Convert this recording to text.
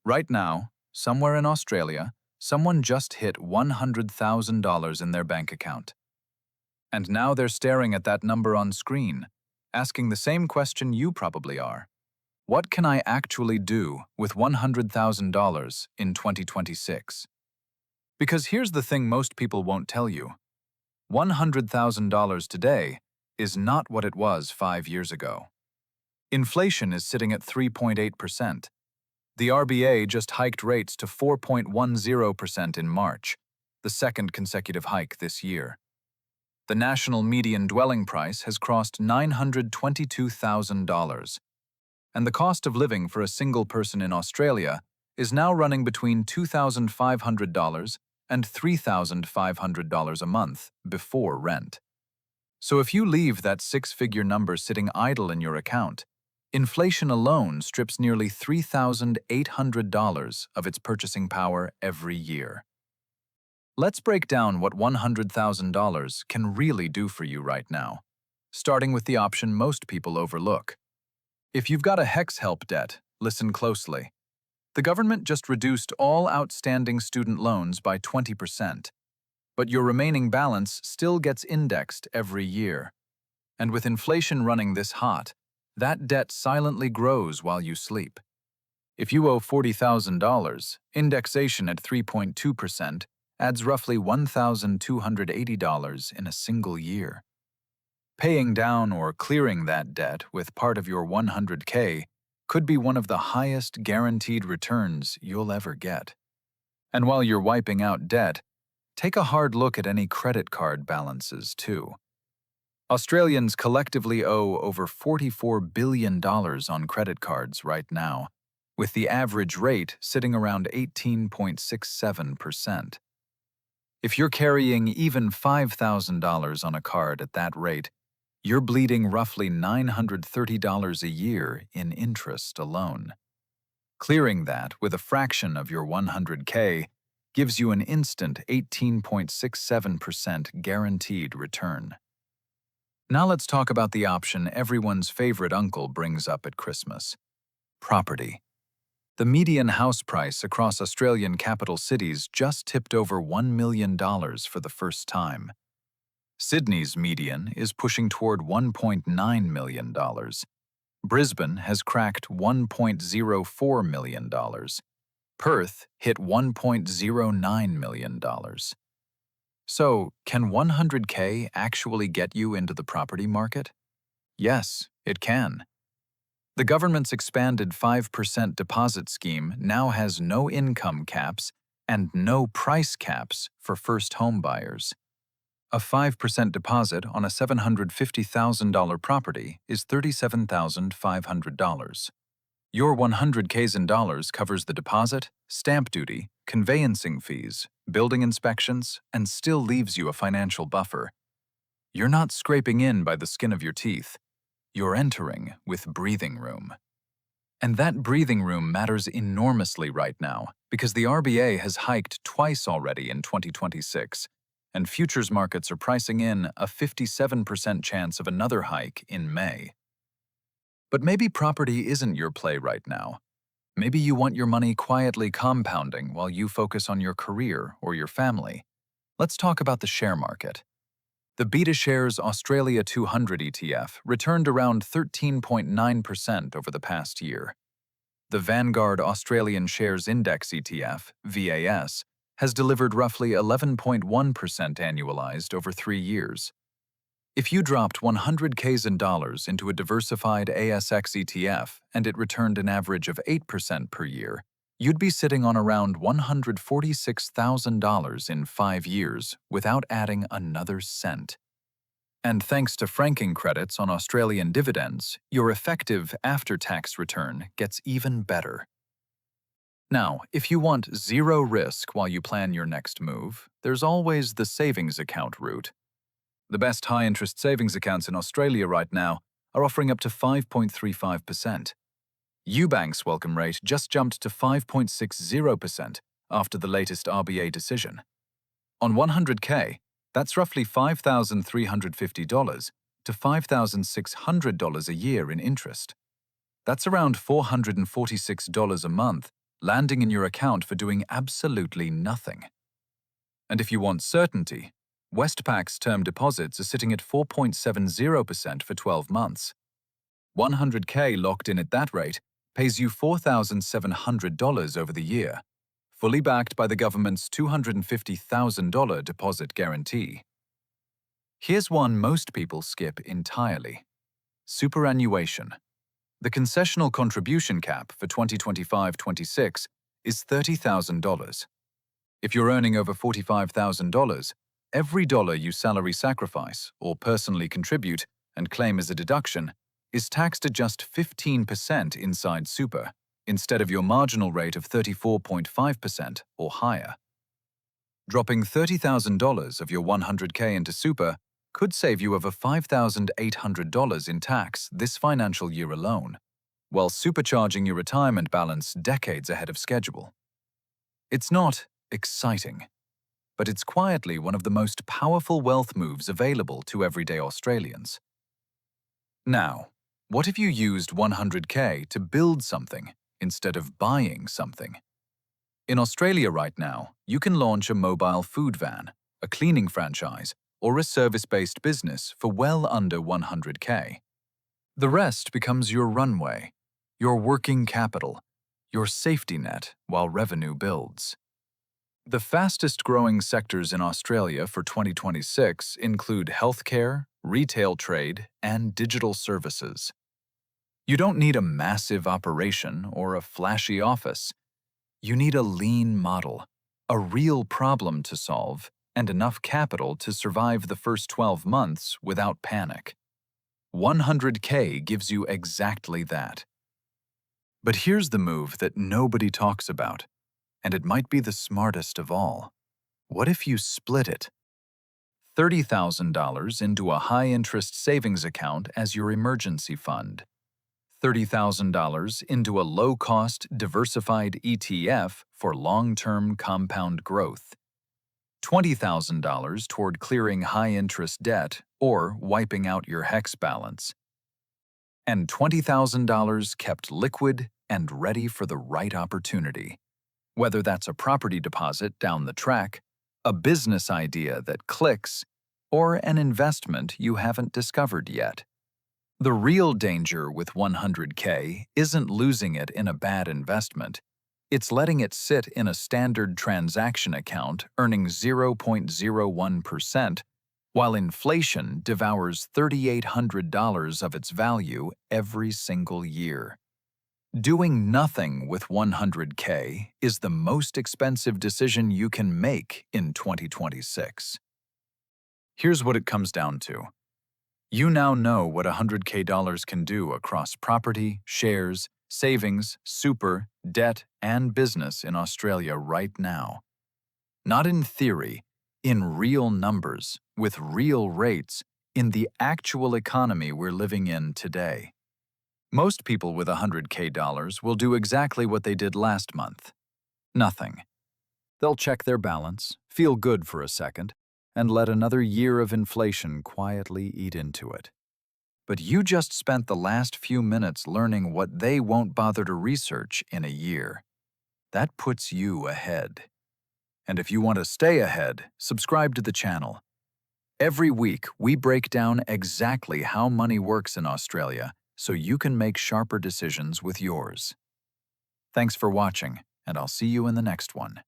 Right now, somewhere in Australia, someone just hit $100,000 in their bank account. And now they're staring at that number on screen, asking the same question you probably are. What can I actually do with $100,000 in 2026? Because here's the thing most people won't tell you. $100,000 today is not what it was 5 years ago. Inflation is sitting at 3.8%. The RBA just hiked rates to 4.10% in March, the second consecutive hike this year. The national median dwelling price has crossed $922,000, and the cost of living for a single person in Australia is now running between $2,500 and $3,500 a month before rent. So if you leave that six-figure number sitting idle in your account, inflation alone strips nearly $3,800 of its purchasing power every year. Let's break down what $100,000 can really do for you right now, starting with the option most people overlook. If you've got a HECS-HELP debt, listen closely. The government just reduced all outstanding student loans by 20%, but your remaining balance still gets indexed every year. And with inflation running this hot, that debt silently grows while you sleep. If you owe $40,000, indexation at 3.2% adds roughly $1,280 in a single year. Paying down or clearing that debt with part of your 100K could be one of the highest guaranteed returns you'll ever get. And while you're wiping out debt, take a hard look at any credit card balances too. Australians collectively owe over $44 billion on credit cards right now, with the average rate sitting around 18.67%. If you're carrying even $5,000 on a card at that rate, you're bleeding roughly $930 a year in interest alone. Clearing that with a fraction of your 100K gives you an instant 18.67% guaranteed return. Now let's talk about the option everyone's favorite uncle brings up at Christmas: property. The median house price across Australian capital cities just tipped over $1 million for the first time. Sydney's median is pushing toward $1.9 million. Brisbane has cracked $1.04 million. Perth hit $1.09 million. So, can 100K actually get you into the property market? Yes, it can. The government's expanded 5% deposit scheme now has no income caps and no price caps for first home buyers. A 5% deposit on a $750,000 property is $37,500. Your 100Ks in dollars covers the deposit, stamp duty, conveyancing fees, building inspections, and still leaves you a financial buffer. You're not scraping in by the skin of your teeth. You're entering with breathing room. And that breathing room matters enormously right now because the RBA has hiked twice already in 2026, and futures markets are pricing in a 57% chance of another hike in May. But maybe property isn't your play right now. Maybe you want your money quietly compounding while you focus on your career or your family. Let's talk about the share market. The BetaShares Australia 200 ETF returned around 13.9% over the past year. The Vanguard Australian Shares Index ETF, VAS, has delivered roughly 11.1% annualized over 3 years. If you dropped 100Ks in dollars into a diversified ASX ETF and it returned an average of 8% per year, you'd be sitting on around $146,000 in 5 years without adding another cent. And thanks to franking credits on Australian dividends, your effective after-tax return gets even better. Now, if you want zero risk while you plan your next move, there's always the savings account route. The best high-interest savings accounts in Australia right now are offering up to 5.35%. UBank's welcome rate just jumped to 5.60% after the latest RBA decision. On 100K, that's roughly $5,350 to $5,600 a year in interest. That's around $446 a month landing in your account for doing absolutely nothing. And if you want certainty, Westpac's term deposits are sitting at 4.70% for 12 months. 100K locked in at that rate pays you $4,700 over the year, fully backed by the government's $250,000 deposit guarantee. Here's one most people skip entirely: superannuation. The concessional contribution cap for 2025-26 is $30,000. If you're earning over $45,000, every dollar you salary sacrifice or personally contribute and claim as a deduction is taxed at just 15% inside super, instead of your marginal rate of 34.5% or higher. Dropping $30,000 of your 100K into super could save you over $5,800 in tax this financial year alone, while supercharging your retirement balance decades ahead of schedule. It's not exciting, but it's quietly one of the most powerful wealth moves available to everyday Australians. Now, what if you used 100K to build something instead of buying something? In Australia right now, you can launch a mobile food van, a cleaning franchise, or a service-based business for well under 100K. The rest becomes your runway, your working capital, your safety net while revenue builds. The fastest-growing sectors in Australia for 2026 include healthcare, retail trade, and digital services. You don't need a massive operation or a flashy office. You need a lean model, a real problem to solve, and enough capital to survive the first 12 months without panic. 100K gives you exactly that. But here's the move that nobody talks about, and it might be the smartest of all. What if you split it? $30,000 into a high-interest savings account as your emergency fund. $30,000 into a low-cost, diversified ETF for long-term compound growth. $20,000 toward clearing high-interest debt or wiping out your HECS balance. And $20,000 kept liquid and ready for the right opportunity. Whether that's a property deposit down the track, a business idea that clicks, or an investment you haven't discovered yet. The real danger with 100K isn't losing it in a bad investment. It's letting it sit in a standard transaction account earning 0.01%, while inflation devours $3,800 of its value every single year. Doing nothing with 100K is the most expensive decision you can make in 2026. Here's what it comes down to. You now know what $100K can do across property, shares, savings, super, debt, and business in Australia right now. Not in theory, in real numbers, with real rates, in the actual economy we're living in today. Most people with $100K will do exactly what they did last month. Nothing. They'll check their balance, feel good for a second, and let another year of inflation quietly eat into it. But you just spent the last few minutes learning what they won't bother to research in a year. That puts you ahead. And if you want to stay ahead, subscribe to the channel. Every week, we break down exactly how money works in Australia so you can make sharper decisions with yours. Thanks for watching, and I'll see you in the next one.